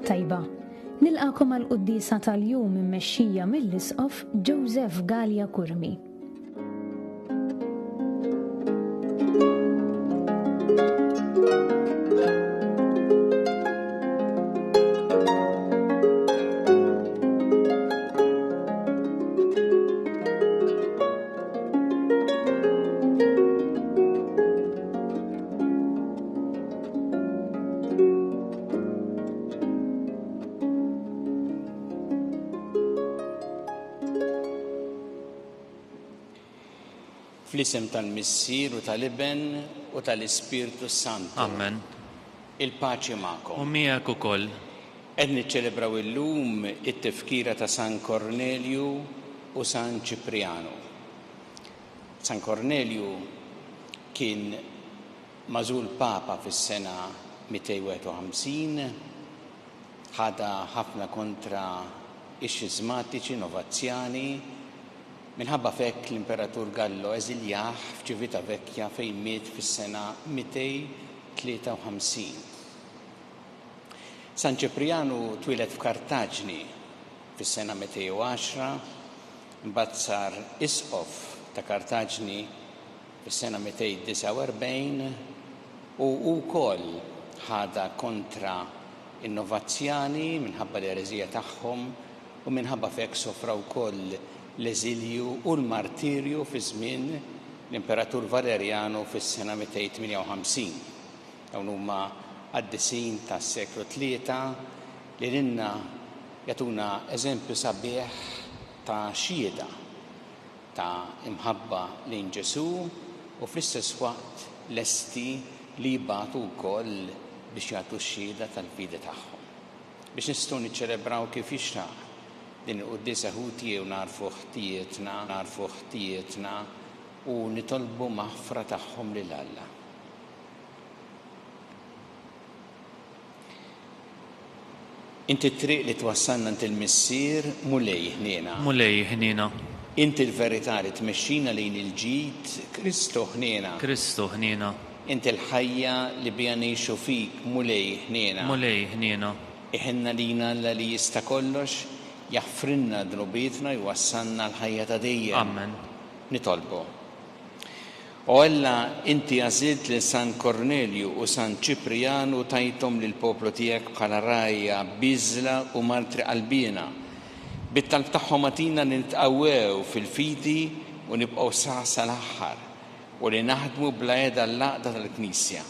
tajba. Nilqakom għal qudiesa tal-jum immexxija mill-Isqof Joseph Gallia Kurmi. Fl-isem tal-Missier u tal-Iben u tal-Ispirtu Santu. Amen. Il-paċi magħkom. U miegħek ukoll. Qed niċċelebraw illum it-tifkira ta' San Kornelju u San Ċiprianu. San Kornelju kien magħżul Papa fis-sena 251, ħada ħafna kontra ix-xizmatiċi novazzjani. Minħabba fekk l-Imperatur Gallo eżiljaħ f'Ċivita Vekkja fejn miet fis-sena 253. San Ċiprianu twilet f'Kartaġni fis-sena 210, imbagħad sar Isqof ta' Kartaġni fis-sena 249 u wkoll ħada kontra innovazzjani minħabba l-ereżija tagħhom u minħabba fekk sofra wkoll l-eżilju u l-martirju fi żmien l-Imperatur Valeriano fis-sena 258. Dawn huma għaddisin tas-seklu 3 li lilna jagħtuna eżempju sabiħ ta' xhieda ta' imħabba lejn Ġesu u fl-istess waqt lesti li jibgħatu wkoll biex jagħtu x-xhieda tal-fidi tagħhom. Biex nistgħu niċċelebraw kif jixtaq din il-qudiesa ħutija u narfu ħtietna u nitolbu maħfra tagħhom lil Alla. Inti t-triq li twassalna int il-Missier mulej ħniena. Inti l-verità li tmexxina lejn il-ġid Kristu ħniena. Inti l-ħajja li biha ngħixu fik mulej ħniena. Iħenna lina Alla li jista' kollox jaħfrinna dnubietna jwassalna l-ħajja ta' dejjem. Amen. Nitolbu. U Alla inti għażilt li San Kornelju u San Ċiprianu tajthom lil poplu tiegħek bħala rajja biżla u martri qalbina. Bit-talb tagħhom għatina nitqawwew fil-fidi u nibqgħu sa l-aħħar u li naħdmu bla qiegħda l-laqda tal-Knisja.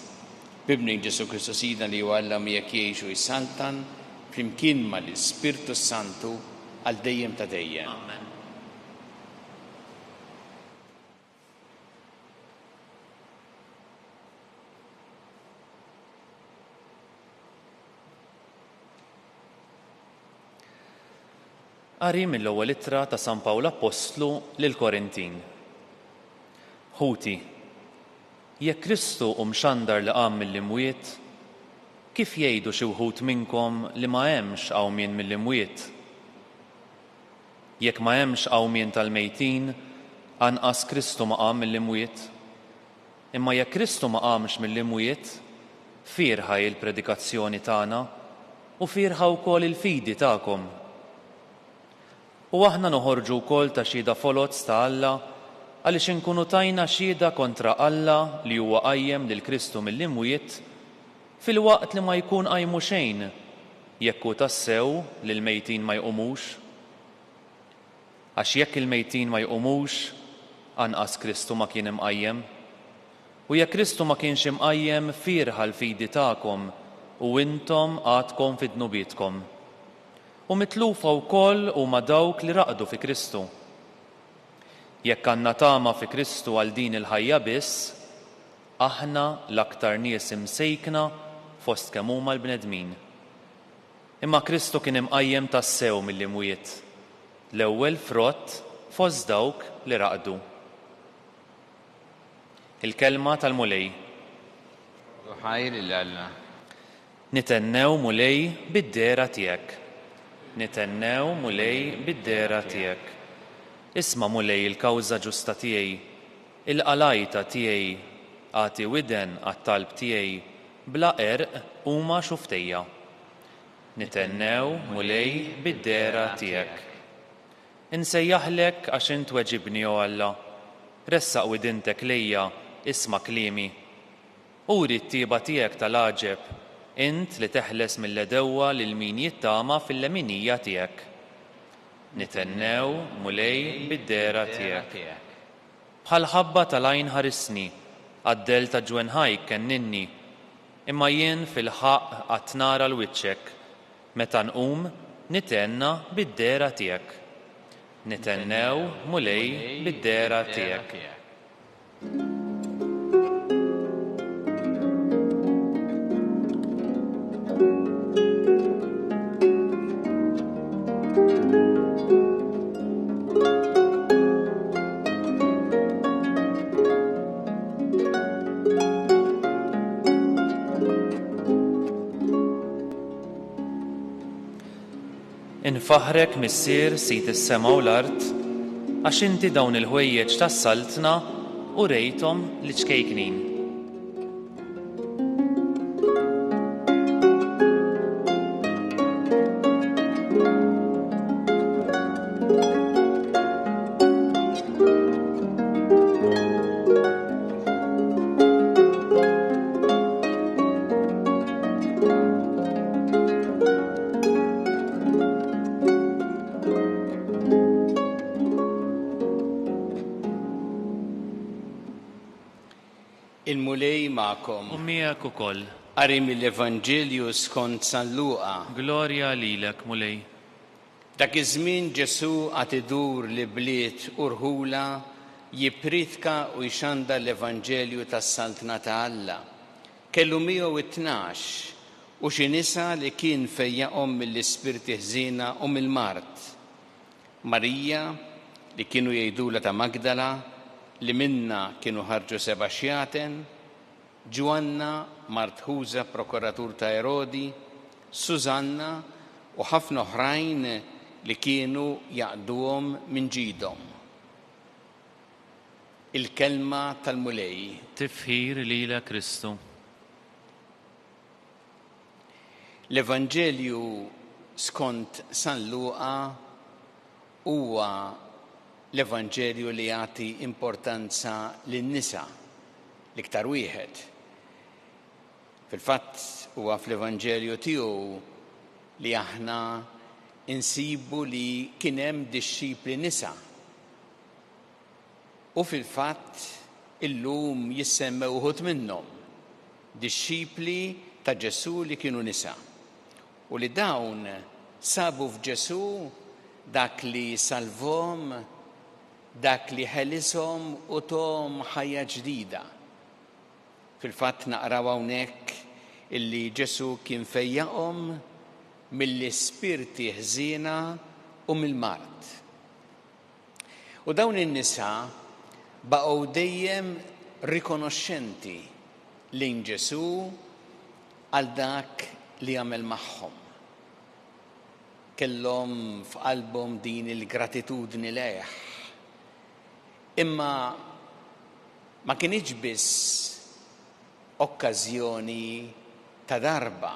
Bibni Ġesu Kristu Sidna li huwa Alla miegħek jgħixu jsaltan flimkien mal-Ispirtu Santu għal dejjem ta' dejjem. Amen. Qari mill-ewwel ittra ta' San Pawl Apostlu lil Korintin. Ħuti, jekk Kristu mxandar li qam mill-imwiet, kif jgħidu xi wħud minnkom li ma hemmx qawmien mill-imwiet? Jekk ma hemmx qawmien tal-mejtin, anqas Kristu ma qam mill-imwiet? Imma jekk Kristu ma qamx mill-imwiet, firħa il-predikazzjoni tagħna u firħa wkoll il-fidi tagħkom. U aħna noħorġu wkoll ta' xhieda folozz ta' Alla għaliex inkunu tajna xhieda kontra Alla li huwa qajjem lil Kristu mill-imwiet fil-waqt li ma jkun qajmu xejn jekk hu tassew li l-mejtin ma jqumux. Għax jekk il-mejtin ma jqumux, anqas Kristu ma kien imqajjem. U jekk Kristu ma kienx imqajjem firħa l-fidi tagħkom u intom għadkom fid-dnubietkom. U mitlufa wkoll huma dawk li raqdu fi Kristu. Jekk għandna tama fi Kristu għal din il-ħajja biss, aħna l-aktar nies imsejkna fost kemm huma l-bnedmin. Imma Kristu kien imqajjem tassew mill-imwiet, l-ewwel frott fost dawk li raqdu. Il-kelma tal-mulej. Ħajr il-Alla. Nitennew mulej bid-dera tiegħek. Nitennew mulej bid-dera tiegħek. Isma' mulej il-kawża ġusta tiegħi, il-qalajta tiegħi, għati widen għat-talb tiegħi, bla erq huma xuftejja. Nitennew mulej bid-dera tiegħek. Insejjaħlek għax int weġibni o Alla, ressaq widintek lejja isma' kliemi. Uri t-tieba tiegħek tal-għaġeb, int li teħles mill-edewwa lil min jittama fil-leminija tiegħek. Nitennew mulej bid-dera tiegħek. Bħal ħabba tal-għajn ħarisni, għaddel ta' ġwenħajk kenninni, imma jien fil-ħaq qatt nara l-wiċċek, meta nqum nitenna bid-dera tiegħek. Nitennew mulej bid-dera tiegħek. Infaħrek missier sit is-sema u l-art, għax inti dawn il-ħwejjeġ tassaltna u rejthom li ċkejknin. Il-mulej ma'kom. U miegħek ukoll. Qari mill-Evanġelju skont San Luqa. Glorja lilek mulej. Dak iż-żmien Ġesu għad idur li bliet u rħula jippritka u jxanda l-Evanġelju tas-Saltna ta' Alla. Kellu miegħu 12 u xi nisa li kien fejjaqhom mill-ispirti ħżiena u mill-mart. Marija li kienu jgħidula ta' Magdala, li minna kienu ħarġu 7 xjaten, Ġwanna Martħuża prokuratur ta' Erodi, Sużanna u ħafna oħrajn li kienu jaqduhom minn ġidhom. Il-kelma tal-mulej. Tifħir lilek Kristu. L-Evanġelju skont San Luqa huwa l-Evanġelju li jagħti importanza lin-nisa l-iktar wieħed. Fil-fatt huwa fl-Evanġelju tiegħu li aħna insibu li kien hemm dixxipli nisa. U fil-fatt illum jissemmew uħud minnhom dixxipli ta' Ġesu li kienu nisa. U li dawn sabu f'Ġesu dak li salvhom, dak li ħelishom u tom ħajja ġdida. Fil-fatt naqraw hawnhekk illi Ġesu kien fejjaqhom mill-ispirti ħżiena u mill-mart. U dawn in-nisa baqgħu dejjem rikonoxxenti lejn Ġesu għal dak li għamel magħhom. Kellhom f'qalbhom din il-gratitudni lejh. Imma ma kienx biss okkażjoni ta' darba.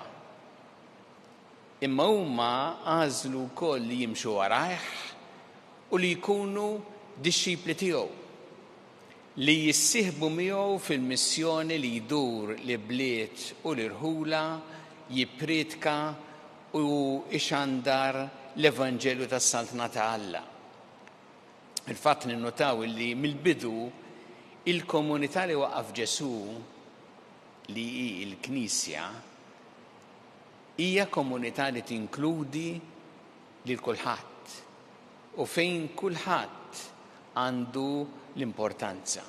Imma huma għażlu wkoll li jimxu warajh u li jkunu dixxipli tiegħu, li jissieħbu miegħu fil-missjoni li jdur li bliet u l-irħula jippritka u ixandar l-Evanġelju tas-Saltna ta' Alla. Il-fatt ninnotaw li mill-bidu il-komunità li waqaf Ġesu li hi l-Knisja hija komunità li tinkludi lil kulħadd u fejn kulħadd għandu l-importanza.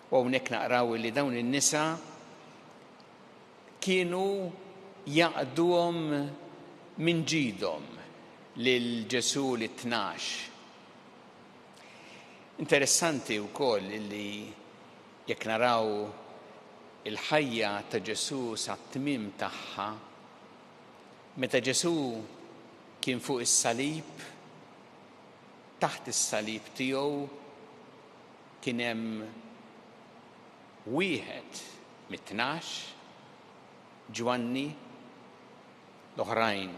U hawnhekk naqraw li dawn in-nisa kienu jaqduhom minn ġidhom lil Ġesu l-12. Interessanti wkoll li jekk naraw il-ħajja ta' Ġesu sat-tmiem tagħha, meta Ġesu kien fuq is-salib, taħt is-salib tiegħu kien hemm wieħed mit-12, Ġwanni, l-oħrajn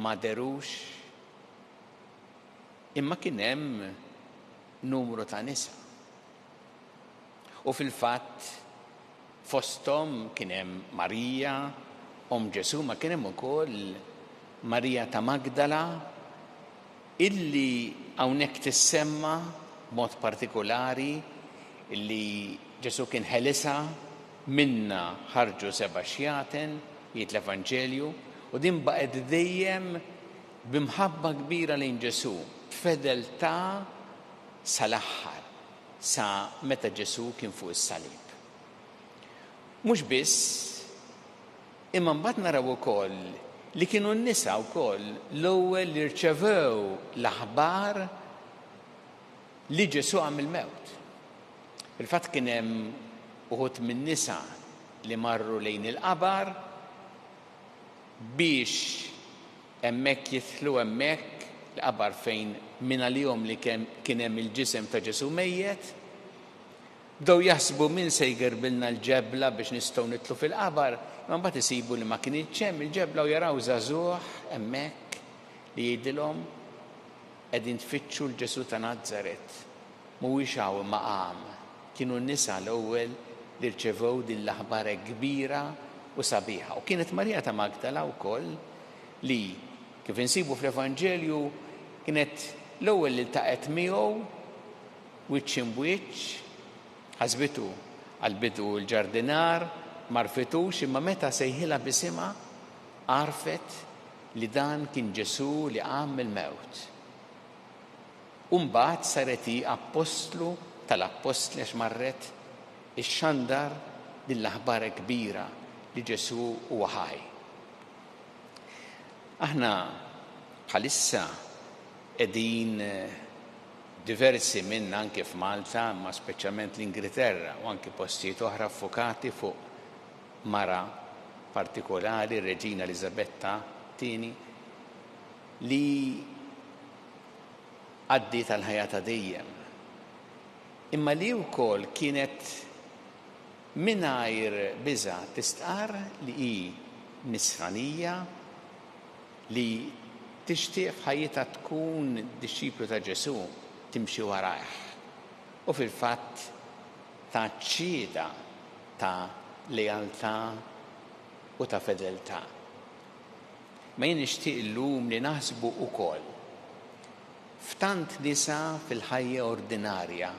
ma derux, imma kien hemm numru ta' nisa. U fil-fatt fosthom kien hemm Marija, Ġesu, ma kien hemm ukoll Marija ta' Magdala, illi hawnhekk tissemma b'mod partikolari illi Ġesu kien ħelisa minna ħarġu 7 xjaten jgħid l-Evanġelju, u din baqgħet dejjem b'imħabba kbira lejn Ġesu, b'fedeltà sal-aħħar, sa meta Ġesu kien fuq is-salib. Mhux biss, imma mbagħad naraw ukoll li kienu n-nisa wkoll l-ewwel li rċevew l-aħbar li Ġesu għam il-mewt. Fil-fatt kien hemm uħud min-nisa li marru lejn il-qabar biex hemmhekk jidħlu hemmhekk l-qabar fejn min għalihom li kien hemm il-ġisem ta' Ġesu mejjed, bdew jaħsbu min se jgerbilna l-ġebla biex nistgħu nitlu fil-qabar, imma mbagħad isibu li ma kienx hemm il-ġebla u jaraw żagħżugħ hemmhekk li jgħidilhom qegħdin tfittxu l-Ġesu ta' Nażaret. Mhuwiex hawn imma qam. Kienu n-nisa l-ewwel li rċevew din l-aħbar kbira u sabiħa. U kienet Marija ta' Magdala wkoll li kif insibu fl-Evanġelju kienet l-ewwel li ltaqet miegħu wiċċ imwiċċ, ħasbitu għall-bidu l-ġardinar, ma rfitux, imma meta sejħilha b'isimha għarfet li dan kien Ġesu li qam mill-mewt. U mbagħad saret hi apostlu tal-apostli għax marret ix-xandar din l-aħbar kbira li Ġesu huwa ħaj. Aħna bħalissa qegħdin diversi minn anke f'Malta, ma speċjalment l-Ingilterra u anke postijiet oħra affokati fuq mara partikolari, Reġina Elisabetta II, li għaddiet tal-ħajja ta' dejjem. Imma li wkoll kienet mingħajr biża' tistqar li hi nisranija li tixtieq f'ħajjitha tkun dixxiplu ta' Ġesu, timxi warajh. U fil-fatt ta' ċieda ta' lealtà u ta' fedeltà. Ma jien nixtieq illum li naħsbu wkoll f'tant nisa fil-ħajja ordinarja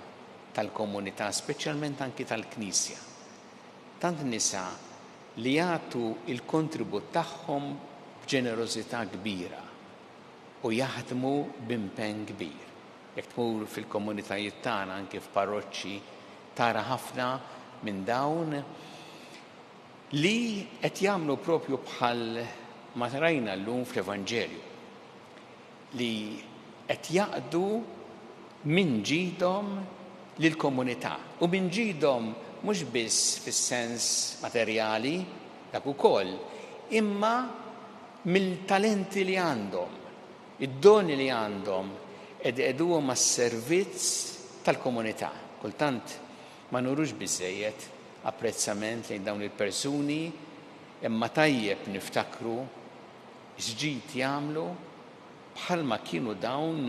tal-komunità, speċjalment anki tal-Knisja. Tant nisa li jagħtu il-kontribut tagħhom b'ġenerożità kbira u jaħdmu b'impenn kbir. Jekk tmur fil-komunitajiet tagħna anke f'parroċċi tara ħafna minn dawn li qed jagħmlu propju bħal ma rajna llum fl-Evanġelju li qed jaqdu minn ġidhom lill-komunità u minn ġidhom mhux biss fis-sens materjali dak ukoll, imma mill-talenti li għandhom, id-doni li għandhom qegħduhom għas-servizz tal-komunità. Kultant ma nurux biżżejjed apprezzament lejn dawn il-persuni, imma tajjeb niftakru x'ġid jagħmlu bħalma kienu dawn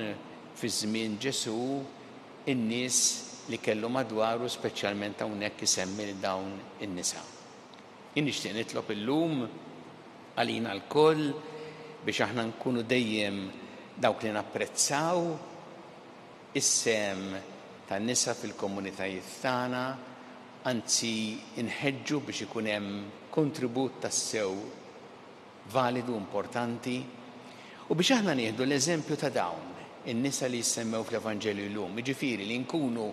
fi żmien Ġesu in-nies li kellu madwaru, speċjalment hawnhekk isemmi dawn in-nisa. Jien nixtieq nitlob illum għalina l-koll biex aħna nkunu dejjem dawk li napprezzaw is-sem tan-nisa fil-komunitajiet tagħna, anzi inħeġġu biex ikun hemm kontribut tassew validu, importanti, u biex aħna nieħdu l-eżempju ta' dawn in-nisa li jissemmew fl-Evanġelju llum, jiġifieri li nkunu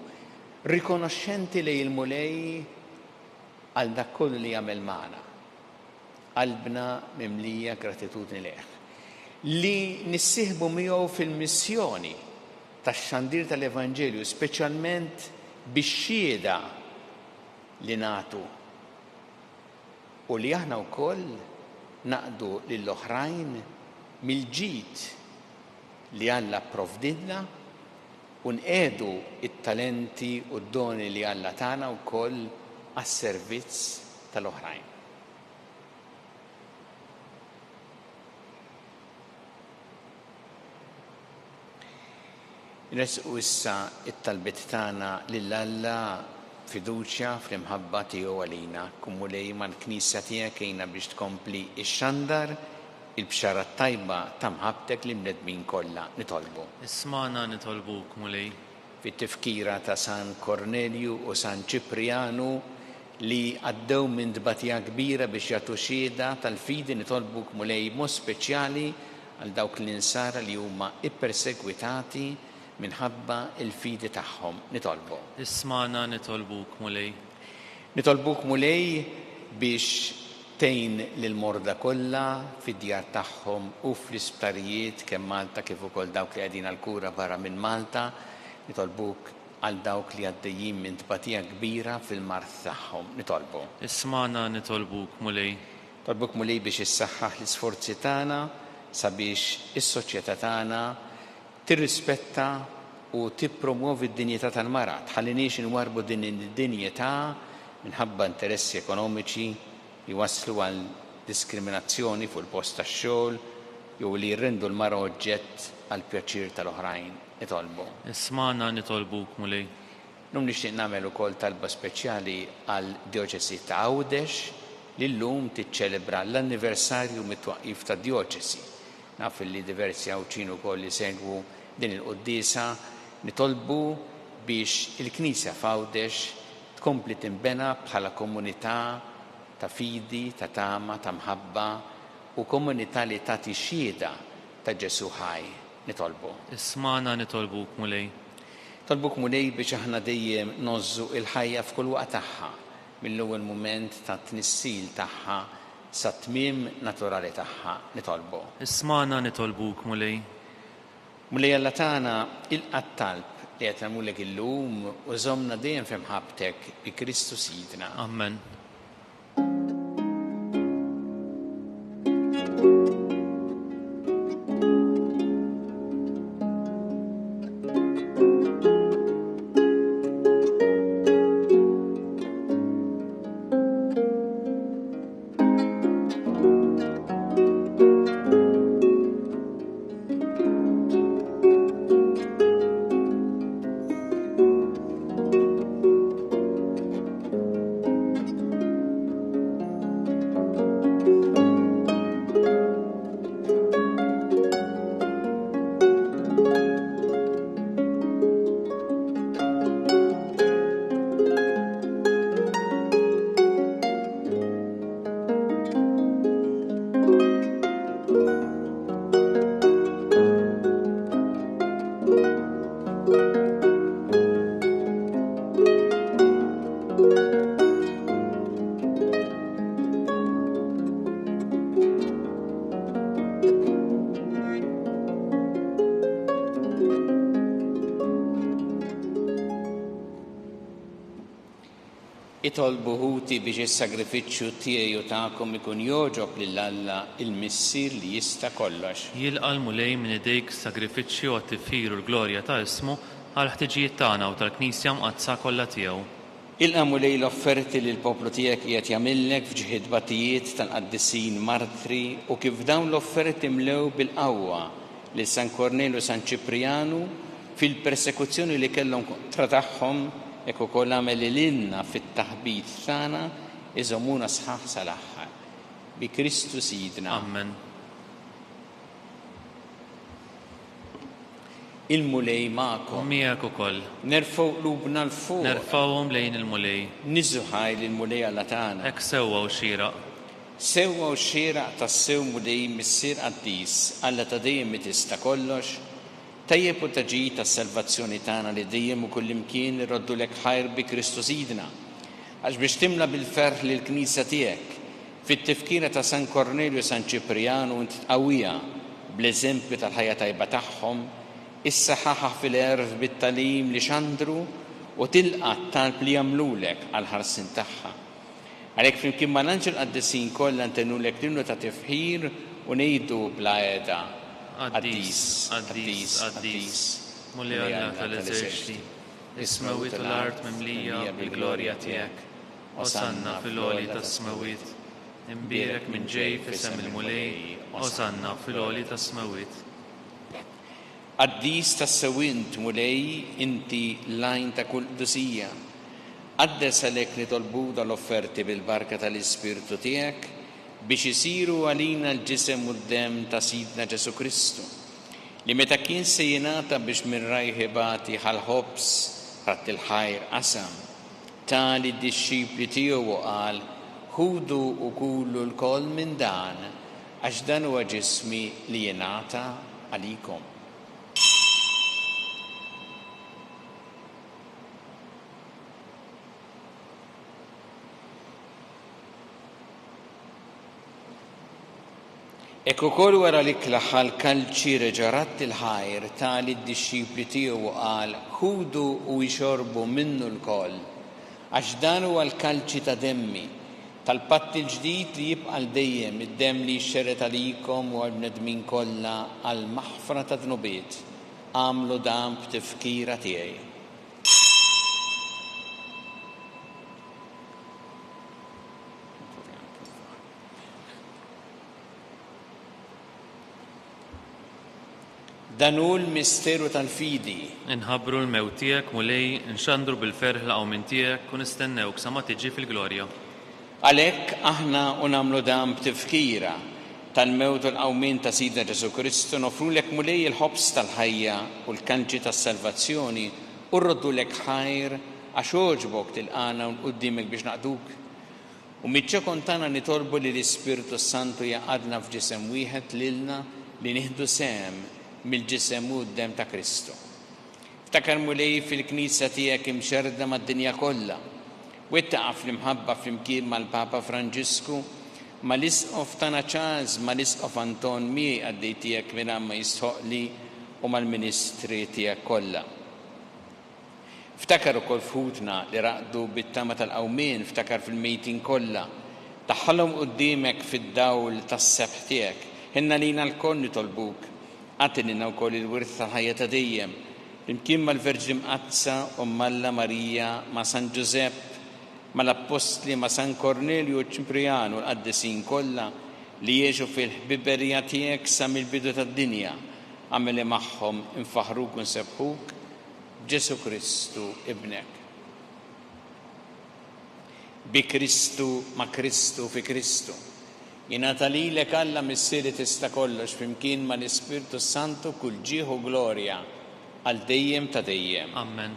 rikonoxxenti lejn il-mulej għal dak kollu li jagħmel magħna, qalbna mimlija gratitudni leh, li nissieħbu miegħu fil-missjoni tax-xandir tal-Evanġelju, speċjalment bix-xhieda li nagħtu u li aħna wkoll naqdu lill-oħrajn mill-ġid li Alla provdidna u nqiegħdu it-talenti u d-doni li Alla tagħna wkoll għas-servizz tal-oħrajn. Resqu issa it-talbit tagħna lill-Alla fiduċja fl-imħabba tiegħu għalina. Kumulej mal-Knisja tiegħek għejna biex tkompli ix-xandar il-bxara tajba ta' mħabbtek li mnedmin kollha nitolbu. Ismana nitolbuk mulej. Fit-tifkira ta' San Kornelju u San Ċiprianu li għaddew minn dbatija kbira biex jagħtu xieda tal-fidi nitolbuk mulej mod speċjali għal dawk l-insara li huma ippersegwitati minħabba il-fidi tagħhom nitolbu. Ismana nitolbuk mulej. Nitolbuk mulej biex tejn lil-morda kollha fid-djar tagħhom u fl-isptarijiet kemm Malta kif ukoll dawk li qegħdin għall-kura barra minn Malta. Nitolbuk għal dawk li għaddejjin minn tbatija kbira fil-marth tagħhom nitolbu. Ismana nitolbuk mulej. Tolbuk mulej biex issaħħaħ l-isforzi tagħna sabiex is-soċjetà tagħna tirrispetta u tippromuovi d-dinjità tal-mara. Tħallinix inwarbu din id-dinjità minħabba interessi ekonomiċi li waslu għal diskriminazzjoni fuq il-post tax-xogħol jew li jirrendu l-mara oġġett għal pjaċir tal-oħrajn nitolbu. Ismana nitolbuk mulej. Nixtieq nagħmel ukoll talba speċjali għal dioċesi ta' Għawdex li llum tiċċelebra l-anniversarju mit-twaqqif tad-dioċesi. Naf li diversi għawċin ukoll li segwu din il-quddiesa nitolbu biex il-Knisja f'Għawdex tkompli tinbena bħala komunità ta' fidi, ta' tama, ta' mħabba u komunità li tagħti xhieda ta' Ġesu ħaj nitolbu. Ismana nitolbuk mulej. Tolbuk mulej biex aħna dejjem nożżu il-ħajja f'kull waqt tagħha mill-ewwel mument ta' tnissil tagħha sa tmiem naturali tagħha nitolbu. Ismana nitolbuk mulej. Mulej Alla tagħna il-qattalb li qed nagħmulek illum u żommna dejjem f'imħabbtek bi Kristu Sidna. Amen. Itolbu ħuti biex is-sagrifiċċju tiegħi u tagħkom ikun jogħġob lill-Alla il-Missier li jista' kollox. Jilqa' mulej minn idejk sagrifiċċju għat-tifħir u l-glorja ta' ismu għal ħtiġijiet tagħna u tal-Knisja mqazza kollha tiegħu. Ilqa' mulej l-offerti li l-poplu tiegħek qiegħed jagħmillek f'ġħid batijiet tal-qaddisin martri u kif dawn l-offerti mlew bil-qawwa lil San Kornelju u San Ċiprianu fil-persekuzzjoni li kellhom kontra tagħhom hekk ukoll għamel lilna fit-taħbit tagħna iżommuna sħaħ sal-aħħar. Bi Kristu Sidna. Amen. Il-mulej magħkom. Miegħek ukoll. Nerfgħu qlubna l-fuq. Nerfgħuhom lejn il-mulej. Niżu ħaj lill-mulej Alla tagħna. Hekk sewwa u xieraq. Sewwa u xieraq tas-sew mulej missier qaddis Alla ta' dejjem tista' kollox. Tajjeb u taġid tas-salvazzjoni tagħna li dejjem u kullimkien irroddu lek ħajr bi Kristu Sidna. Għax biex timla bil-ferħ lil Knisja tiegħek fit-tifkira ta' San Kornelju u San Ċiprianu u tqawwija bl-eżempju tal-ħajja tajba tagħhom, issaħħaħ fil-erf bit-talim li xandru u tilqa' talb li jagħmlulek għal ħarsin tagħha. Għalhekk flimkien ma' l-anġel qaddisin kollha ntennulek linnu ta' tifħir u ngħidu bla għeda. Addis, Addis, Addis, mulej Alla tal-eżerċiti, is-smawit u l-art mimlija bil-glorja tiegħek. Osanna fil-għoli tas-smawit, imbierek minn ġej f'isem il-mulej, osanna fil-għoli tas-smawit. قديس تسوينت مولاي انتي لاين ta' kull qdusija. Qaddes għalhekk nitolbu dal-offerti bil-barka tal-Ispirtu tiegħek biex isiru għalina l-ġisem u d-dem ta' Sidna Ġesu Kristu li meta kien se jingħata biex minn rajħibati ħal-ħobs rat il-ħajr qasam tali d-disċipli tiegħu qal ħudu u kullu l-koll minn dan għax dan huwa ġismi li jingħata għalikom. Ekku kol wara li klaħħal kalċi reġarat il-ħajr tali d-disċipli tiegħu qal ħudu u jxorbu minnu l-koll għax dan huwa l-kalċi ta' demmi tal-patt il-ġdid li jibqa' dejjem id-dem li jxxeret għalikom u għall-bnedmin kollha għal maħfra ta' dnubiet għamlu dan b'tifkira tiegħi. Dan hu l-misteru tal-fidi. Inħabbru l-mewt tiegħek mulej, nxandru bil-ferħ l-qawmin tiegħek u nistennewk sa ma tiġi fil-glorja. Għalhekk aħna nagħmlu dan b'tifkira tal-mewt u l-qawmin ta' Sidna Ġesu Kristu nofrulek mulej il-ħobs tal-ħajja u l-kanċi tas-salvazzjoni u rroddulek ħajr għax oġbok tilqana u nquddimek biex naqduk. U miċ-ċekon tagħna nitolbu li l-Ispirtu Santu jaqadna f'ġisem wieħed lilna li nieħdu sehem mill-ġisem u d-dem ta' Kristu. Ftakar mulej fil-Knisja tiegħek imxerda mad-dinja kollha. Wettaqa fl-imħabba flimkien mal-Papa Franġisku, mal-Isqof tagħna Charles, mal-Isqof Anton miegħi għaddej tiegħek minn ma jistħoqli u mal-Ministri tiegħek kollha. Ftakar ukoll fħutna li raqdu bit-tama tal-qawmien, ftakar fil-mejtin kollha. Taħħalhom quddiemek fid-dawl tas-sebħ tiegħek. Ħinna lina l-koll nitolbuk. Għatinina u koll il-wirth tal-ħajja ta' dejjem, imkien mal-Verġi Mqazza u Malla Marija, ma' San Giusepp, mal-Appostli, ma' San Kornelju u Ċimprianu l-qaddisin kollha li jiexu fil-ħbiberija tiegħek sa mill-bidu tad-dinja, għameli magħhom infaħruk u nsebħuk Ġesu Kristu ibnek. Bi Kristu, ma' Kristu, fi Kristu. Jingħata lilek Alla missieri tista' kollox flimkien mal-Ispirtu Santu kull ġieħu glorja għal dejjem ta' dejjem. Amen.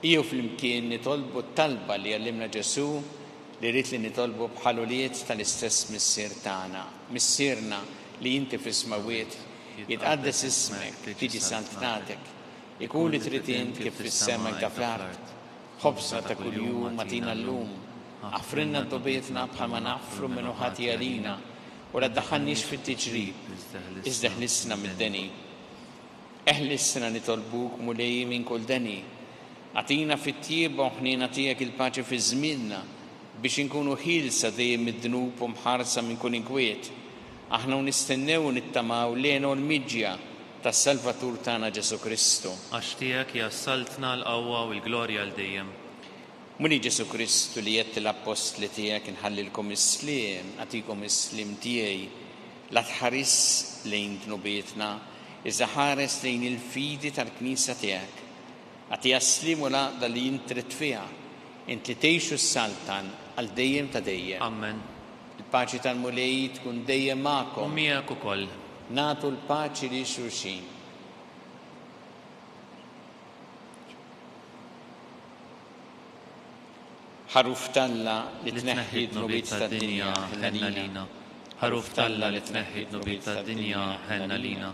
Iju flimkien nitolbu t-talba li għallimna Ġesu li rrid li nitolbu bħaluliet tal-istess missier tagħna. Missierna li inti fis-smawiet jitqaddes ismek, tiġi saltnatek, ikun li trid kif fis-sema ta' fl-art. Ħobsna ta' kuljum matina llum. Għafrinna d-dobietna bħalma nafru minnu ħati għalina u la ddaħħalniex fit-tiġrib, iżda ħlisna mid-deni. Eħlisna nitolbuk mulej minn kull deni. Għatina fit-tjieba u ħnina tiegħek il-paċi fi żmienna biex inkunu ħilsa dejjem mid-dnub u mħarsa minn kull inkwiet. Aħna nistennew nittamaw lejn l-miġja tas-Salvatur tagħna Ġesu Kristu. Għax tiegħek jassaltna l-qawwa u l-glorja l dejjem. Muni Ġesu Kristu li jett l-apostli tiegħek inħallilkom is-sliem, għatikom is-sliem tiegħi, la tħares lejn dnubietna, iżda ħares lejn il-fidi tal-Knisja tiegħek. Għati għas-sliem u laqda li jintret fiha, int li tgħixu s-saltan għal dejjem ta' dejjem. Amen. Il-paċi tal-mulej tkun dejjem magħkom. U miegħek ukoll. Nagħtu l-paċi li xulxin. ħaruf talla li tneħħi d-nubiet tad-dinja ħenna lina. Ħaruf talla li tneħħi d-nubiet tad-dinja ħenna lina.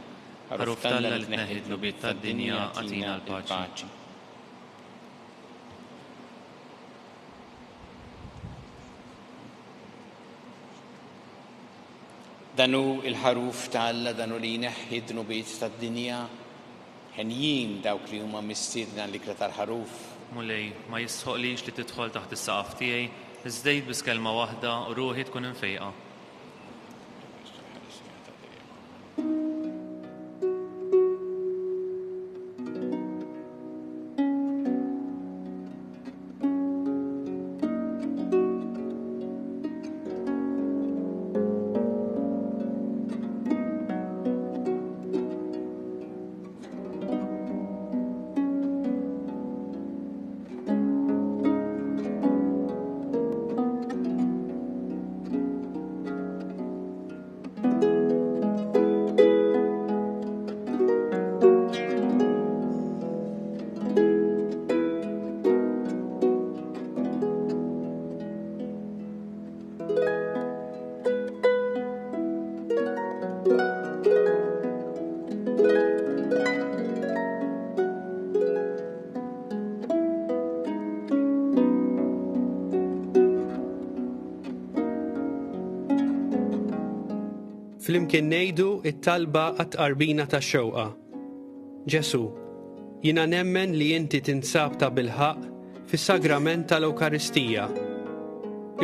Ħaruf talla li tneħħi d-nubiet tad-dinja għatina l-paċi. Danu il-ħaruf talla danu li jneħħi d-nubiet tad-dinja ħenjin dawk li huma mistiedna l-ikra tal-ħaruf. Mulej, ma jisħoqlix li tidħol taħt is-saqaf tiegħi, iżdejt bis kelma waħda u ruħi tkun infejqa. flimkien ngħidu it-talba għat-qarbina tax-xewqa. Ġesu, jiena nemmen li inti tinsab ta' bilħaq fis-sagrament tal-Ewkaristija.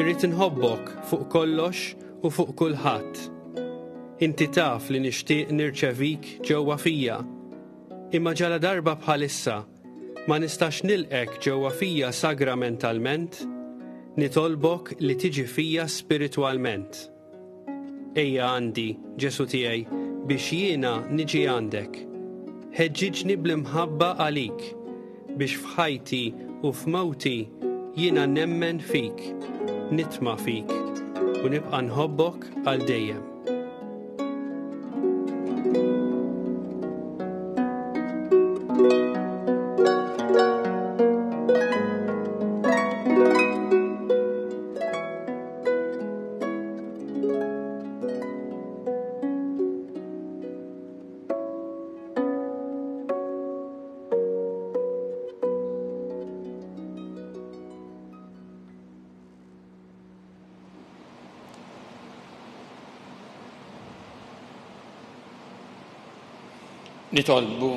Irrid inħobbok fuq kollox u fuq kulħadd. Inti taf li nixtieq nirċevik ġewwa fija. Imma ġala darba bħalissa ma nistax nilqek ġewwa fija sagramentalment, nitolbok li tiġi fija spiritwalment. Ejja għandi, Ġesu tiegħi, biex jiena niġi għandek. Ħeġġiġni bl-imħabba għalik, biex f'ħajti u f'mawti jiena nemmen fik, nitma' fik, u nibqa' nħobbok għal dejjem. Nitolbu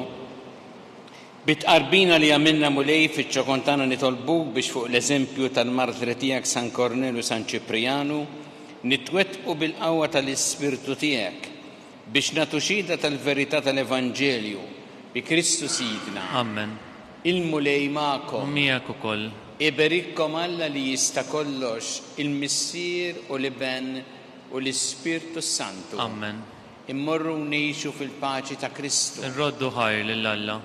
bit-qarbina li għamilna mulej fiċ-ċokontana nitolbuk biex fuq l-eżempju tal-martri tiegħek San Kornelju San Ċiprianu nitwettqu bil-qawwa tal-Ispirtu tiegħek biex nagħtu xhieda tal-verità tal-Evanġelju bi Kristu Sidna. Amen. Il-mulej magħkom. Miegħek ukoll. Iberikkom Alla li jista' kollox, il-Missier u l-Iben u l-Ispirtu Santu. Amen. Immorru ngħixu fil-paċi ta' Kristu. Nroddu ħajr lil Alla.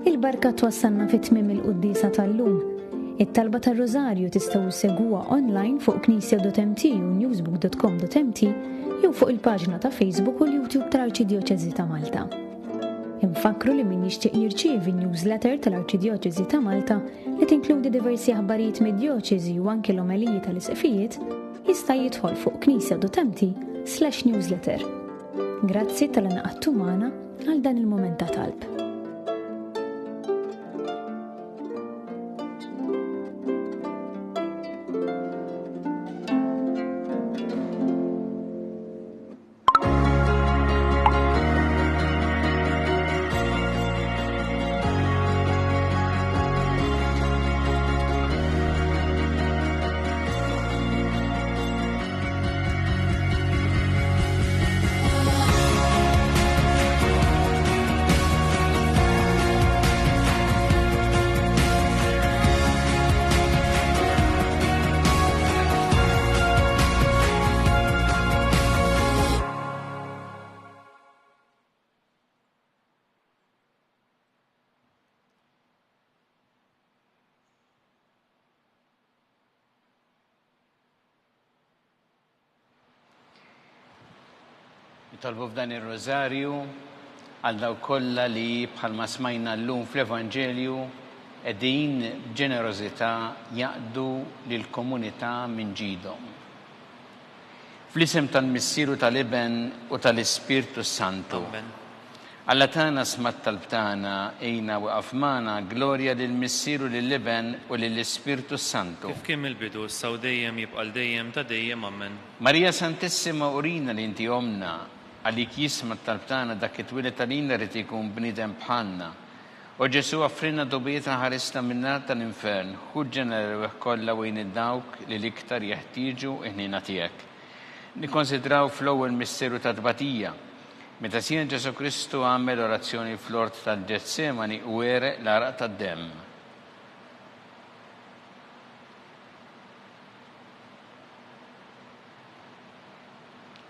Il-barka twassalna fit-tmiem il-quddisa tal-lum. It-talba tar-Rożarju tistgħu segwa online fuq knisja.mt u newsbook.com.mt jew fuq il-paġna ta' Facebook u l-YouTube tal-Arċidjoċeżi ta' Malta. Infakru li min jixtieq jirċievi newsletter tal-Arċidjoċeżi ta' Malta li tinkludi diversi aħbarijiet mid-djoċeżi u anke l-omeliji tal-isqfijiet jista' jidħol fuq knisja.mt/newsletter. Grazzi tal-inqagħtu magħna għal dan il-mument ta' talb. Nitolbu f'dan ir-Rożarju għal daw kollha li bħalma smajna llum fl-Evanġelju qegħdin b'ġenerożità jaqdu lill-komunità minn ġidhom. Fl-isem tal-Missieru tal-Iben u tal-Ispirtu Santu. Alla tagħna smat tal-btana ejna waqaf magħna glorja lill-Missieru lill-Iben u lill-Ispirtu Santu. Kif kien il-bidu saw dejjem jibqa' dejjem ta' dejjem amen. Marija Santissima urina li inti omna għalik jismat tal-btana dak it-twilet tal-inna rrid ikun bniedem bħalna. U Ġesu offrina dobieta ħarisna min-nar tal-infern, ħuġġena l-rweħ kollha wejn id-dawk li l-iktar jeħtieġu ħnina tiegħek. Nikkonsidraw fl-ewwel misteru ta' tbatija, meta Sien Ġesu Kristu għamel orazzjoni fl-ort tal-Ġetsemani u wereq l-araq tad-demm.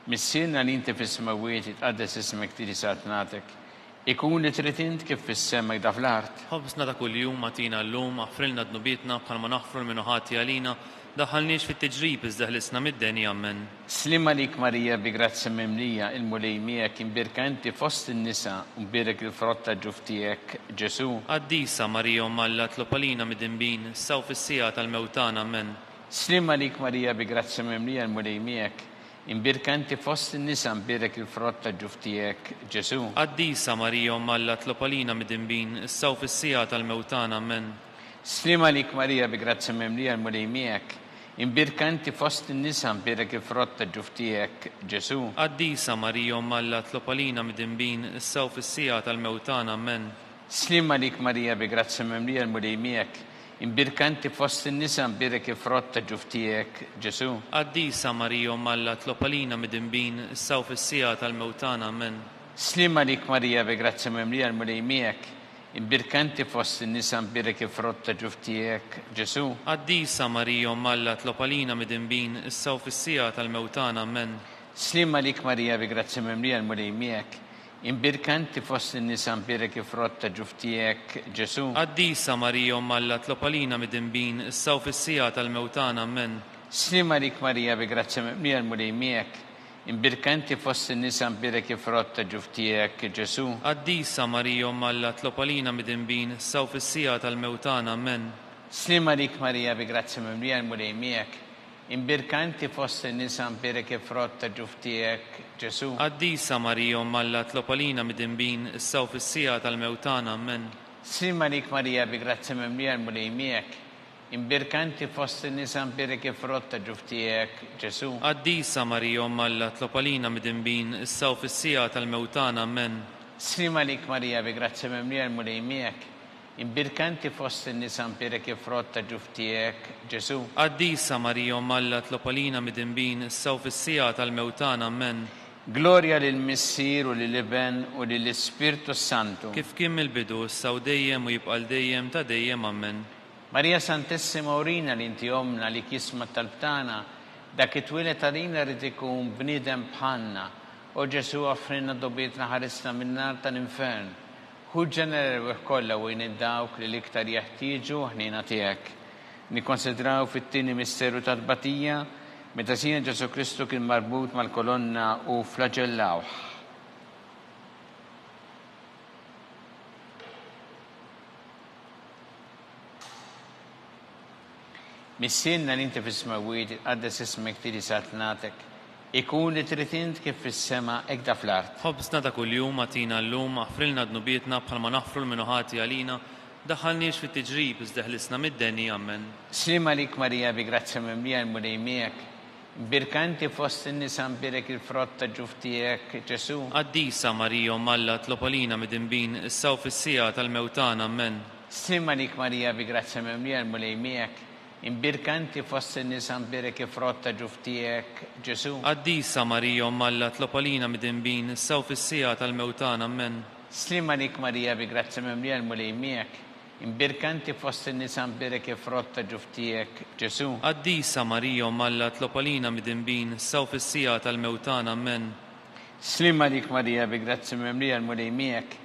Missierna li inti fis-semawiet jitqaddes ismek tirisat nagħtek, ikun li trid int kif fis-sema jda fl-art. Ħobsna ta' kuljum magħtina llum, aħfrilna dnubietna bħalma naħfru l-minuħati għalina, daħħalniex fit-tiġrib iżda ħlisna mid-denja amen. Slim għalik Marija bi grazzi mimlija il-mulej miegħek imbirka inti fost in-nisa u mbirek il-frott ta' ġuf tiegħek Ġesu. Qaddisa Marija Malla tlopalina mid-dinbin, saw fis-sija tal-mewtana amen. Slim għalik Marija bi grazzi mimlija il-mulej miegħek imbirkanti fost in-nisa nbirek il-frott ta' ġuftijek, Ġesu. Qaddisa Marija Umma Alla tlopalina mid-dinbin, issa u fis-sija tal-mewtana, amen. Slima lik Marija bi grazzi memlija l-mulej miegħek, imbirkanti fost in-nisa nbirek il-frott ta' ġuftijek, Ġesu. Qaddisa Marija Umma Alla tlopalina mid-dinbin, issa u fis-sija tal-mewtana, amen. Slima lik Marija bi grazzi memlija l-mulej miegħek, imbirkanti fost in-nisa nbirek il-frott ta' ġuftijek, Ġesu. Qaddisa Marija Umma Alla tlopalina mid-dinbin, issa u fis-sija tal-mewtana, amen. Slima lik Marija bi grazzi memlija l-mulej miegħek, imbirkanti fost in-nisa nbirek il-frott ta' ġuftijek, Ġesu. Qaddisa Marija Umma Alla tlopalina mid-dinbin, issa u fis-sija tal-mewtana, amen. Slima lik Marija bi grazzi memlija l-mulej miegħek, imbirkanti fost in-nisa nbirek il-frott ta' ġuftijek, Ġesu. Qaddisa Marija Umma Alla tlopalina mid-dinbin, issa u fis-sija tal-mewtana, amen. Slima lik Marija bi grazzi memlija l-mulej miegħek, imbirkanti fost in-nisa nbirek il-frott ta' ġuftijek, Ġesu. Qaddisa Marija Umma Alla tlopalina mid-dinbin, issa u fis-sija tal-mewtana, amen. Slima lik Marija bi grazzi memlija l-mulej miegħek, imbirkanti fost in-nisa nbirek il-frott ta' ġuftijek, Ġesu. Qaddisa Marija Umma Alla tlopalina mid-dinbin, issa u fis-sija tal-mewtana, amen. Slima lik Marija bi grazzi memlija l-mulej miegħek, imbirkanti fost in-nisa nbirek il-frott ta' ġuftijek, Ġesu. Qaddisa Marija Umma Alla tlopalina mid-dinbin, issa u fis-sija tal-mewtana, amen. Slima lik Marija bi grazzi memlija l-mulej miegħek, imbirkanti fost in-nisa nbirek il-frott ta' ġuftijek, Ġesu. Qaddisa Marija Umma Alla tlopalina mid-dinbin, issa u fis-sija tal-mewtana, amen. Gloria lill-Missier u lill-Iben u lill-Ispirtu Santu. Kif kien mill-bidu, issa u dejjem u jibqa' dejjem ta' dejjem, amen. Marija Santissima urina li inti omna li kisma tal-btana, dak it-twilet għalina rrid ikun bniedem bħalna, u Ġesu offrina dobietna ħarisna min-nar tal-infern. Ħuġġener kollha u dawk li l-iktar jeħtieġu ħnina tiegħek. Nikkonsidraw fit-tieni misteru tal-batija meta Sina Ġesu Kristu kien marbut mal-kolonna u flagellawh. Missinna li inti fis-smawiet qaddes ismek tiri satnatek, ikun li trid int kif fis-sema hekk da fl-art. Ħobsna ta' kuljum għatina llum, aħfrilna dnubietna bħalma naħfru l-minuħati għalina, daħħalniex fit-tiġrib iżda ħlisna mid-deni, amen. Slima lik Marija bi grazzi memlija l-mulej miegħek, birkanti fost in-nisa nbirek il-frott ta' ġuftijek, Ġesu. Qaddisa Marija Umma Alla tlopalina mid-dinbin, issa u fis-sija tal-mewtana, amen. Slima lik Marija bi grazzi memlija l-mulej miegħek, imbirkanti fost in-nisa nbirek il-frott ta' ġuftijek, Ġesu. Qaddisa Marija Umma Alla tlopalina mid-dinbin, issa u fis-sija tal-mewtana, amen. Slima lik Marija bi grazzi memlija l-mulej miegħek, imbirkanti fost in-nisa nbirek il-frott ta' ġuftijek, Ġesu. Qaddisa Marija Umma Alla tlopalina mid-dinbin, issa u fis-sija tal-mewtana, amen. Slima lik Marija bi grazzi memlija l-mulej miegħek,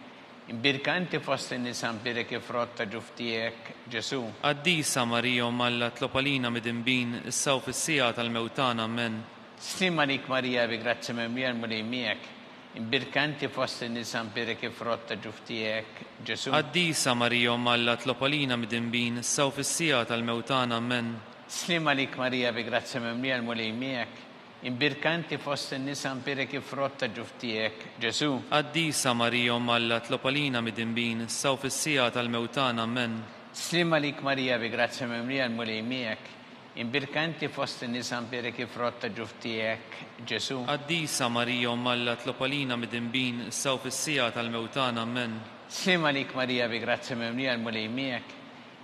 imbirkanti fost in-nisa nbirek il-frott ta' ġuftijek, Ġesu. Qaddisa Marija Umma Alla tlopalina mid-dinbin, issa u fis-sija tal-mewtana, amen. Slima lik Marija bi grazzi memlija l-mulej miegħek, imbirkanti fost in-nisa nbirek il-frott ta' ġuftijek, Ġesu. Qaddisa Marija Umma Alla tlopalina mid-dinbin, issa u fis-sija tal-mewtana, amen. Slima lik Marija bi grazzi memlija l-mulej miegħek, imbirkanti fost in-nisa nbirek il-frott ta' ġuftijek, Ġesu. Qaddisa Marija Umma Alla tlopalina mid-dinbin, issa u fis-sija tal-mewtana, amen. Slima lik Marija bi grazzi memlija l-mulej miegħek, imbirkanti fost in-nisa nbirek il-frott ta' ġuftijek, Ġesu. Qaddisa Marija Umma Alla tlopalina mid-dinbin, issa u fis-sija tal-mewtana, amen. Slima lik Marija bi grazzi memlija l-mulej miegħek,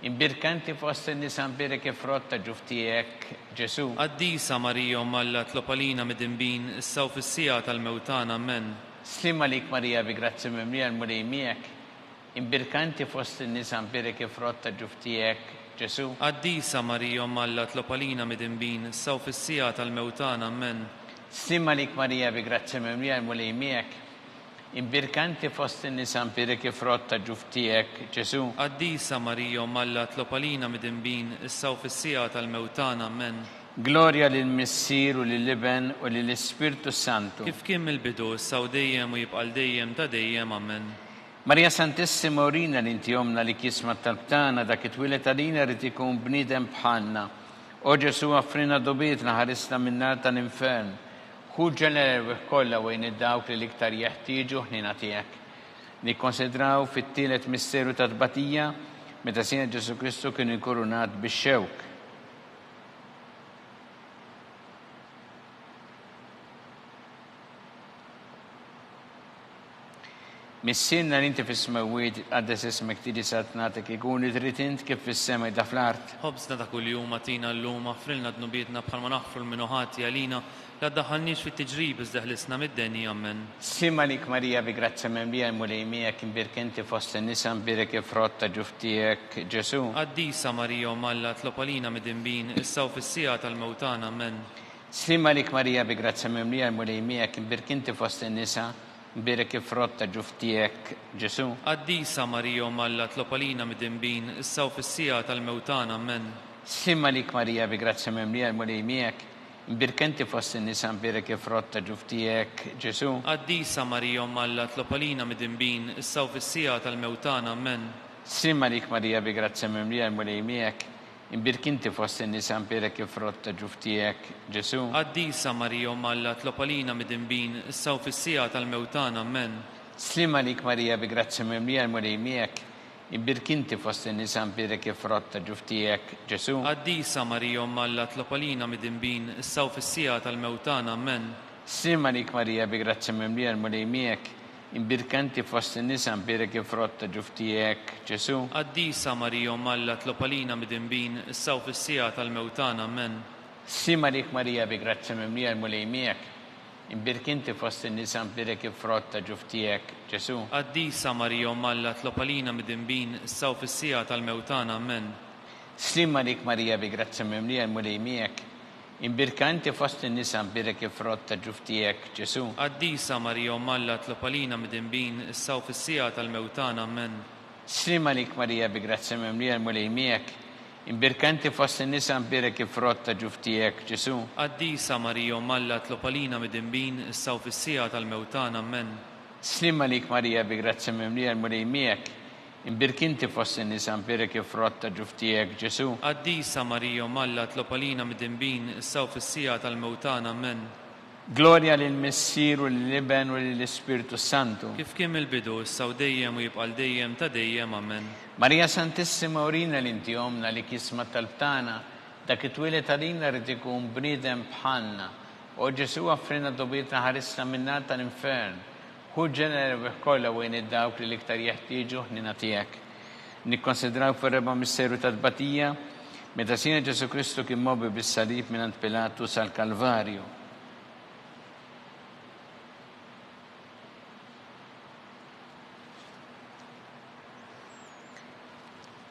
imbirkanti fost in-nisa nbirek il-frott ta' ġuftijek, Ġesu. Qaddisa Marija Umma Alla tlopalina mid-dinbin, issa u fis-sija tal-mewtana, amen. Slima lik Marija bi grazzi memlija l-mulej miegħek, imbirkanti fost in-nisa nbirek il-frott ta' ġuftijek, Ġesu. Qaddisa Marija Umma Alla tlopalina mid-dinbin, issa u fis-sija tal-mewtana, amen. Slima lik Marija bi grazzi memlija l-mulej miegħek, imbirkanti fost in-nisa nbirek il-frott ta' ġuftijek, Ġesu. Qaddisa Marija Umma Alla tlopalina mid-dinbin, issa u fis-sija tal-mewtana, amen. Gloria lill-Missier u lill-Iben u lill-Ispirtu Santu. Kif kien mill-bidu, issa u dejjem u jibqa' dejjem ta' dejjem, amen. Marija Santissima urina li inti omna li kisma tal-btana dak it-twilet għalina rrid ikun bniedem bħalna. O Ġesu offrina dobietna ħarisna min-nar tal-infern. Hu ġenerew kollha wejn id-dawk li l-iktar jeħtieġu ħnina tiegħek. Nikkonsidraw fit-tielet misteru ta' tbatija meta Sina Ġesu Kristu kien inkurunat bix-xewk. Missinna li inti fis-smawiet għaddes ismek tiġi satnatek ikun trid int kif fis-sema da fl-art. ħobżna ta' kuljum atina llum aħfrilna dnubietna bħalma naħfru l-minuħati għalina la ddaħħalniex fit-tiġrib iżda ħlisna mid-denja ammen. Sima lik Marija bi grazza memlija l-mulejmija kien birkenti fost in-nisa mbirek ifrotta ġuftijek Ġesu. Qaddisa Marija u Malla tlopalina mid-dinbin issaw fis-sija tal-mewtana ammen. Sima lik Marija bi grazza memlija l-mulejmija kien birkenti fost in-nisa mbirek ifrotta ġuftijek Ġesu. Qaddisa Marija u Malla tlopalina mid-dinbin issaw fis-sija tal-mewtana ammen. Sima lik Marija bi grazza memlija l-mulejmija birkenti fost in-nisa mbirek ifrotta ġuftijek Ġesu. Qaddisa Marija u Malla tlopalina mid-dinbin issaw fis-sija tal-mewtana ammen. Sima lik Marija bi grazza memlija l-mulejmijek imbirkinti fost in-nisa mbirek ifrotta ġuftijek Ġesu. Qaddisa Marija u Malla tlopalina mid-dinbin issaw fis-sija tal-mewtana ammen. Slima lik Marija bi grazza memlija l-mulejmijek imbirkinti fost in-nisa mbirek ifrotta ġuftijek Ġesu. Qaddisa Marija u Malla tlopalina mid-dinbin issaw fis-sija tal-mewtana ammen. Slima lik Marija bi grazza memlija l-mulejmijek imbirkanti fost in-nisa mbirek ifrotta ġuftijek Ġesu. Qaddisa Marija u Malla tlopalina mid-dinbin issaw fis-sija tal-mewtana ammen. Slima lik Marija bi grazza memlija l-mulejmijek imbirkinti fost in-nisa mbirek ifrotta ġuftijek Ġesu. Qaddisa Marija u Malla tlopalina mid-dinbin issaw fis-sija tal-mewtana ammen. Slima lik Marija bi grazza memlija l-mulejmijek imbirkanti fost in-nisa mbirek ifrotta ġuftijek Ġesu. Qaddisa Marija u Malla tlopalina mid-dinbin issaw fis-sija tal-mewtana ammen. Slima lik Marija bi grazza memlija l-mulejmijek imbirkanti fost in-nisa mbirek ifrotta ġuftijek Ġesu. Qaddisa Marija u Malla tlopalina mid-dinbin issaw fis-sija tal-mewtana ammen. Slima lik Marija bi grazza memlija l-mulejmijek imbirkinti fost in-nisa mbirek ifrotta ġuftijek Ġesu. Qaddisa Marija u Malla tlopalina mid-dinbin issaw fis-sija tal-mewtana ammen. Gloria lill-Missier u lill-Iben u lill-Ispiritu Santu. Kif kien il-bidu issaw dejjem u jibqa' dejjem ta' dejjem ammen. Marija Santissima urina li inti omna li kisma tal-btana dak it-twilet għalina rrid ikun bniedem bħalna. U Ġesu għaffrina dobietna ħarisna minna tal-infern. Hu ġenerew kollha wejn id-dawk li l-iktar jeħtieġu ħnina tiegħek. Nikkonsidraw fir-reba' misteru ta' tbatija meta Sina Ġesu Kristu kien mobi bis-salib mingħand Pilatu sal-Kalvarju.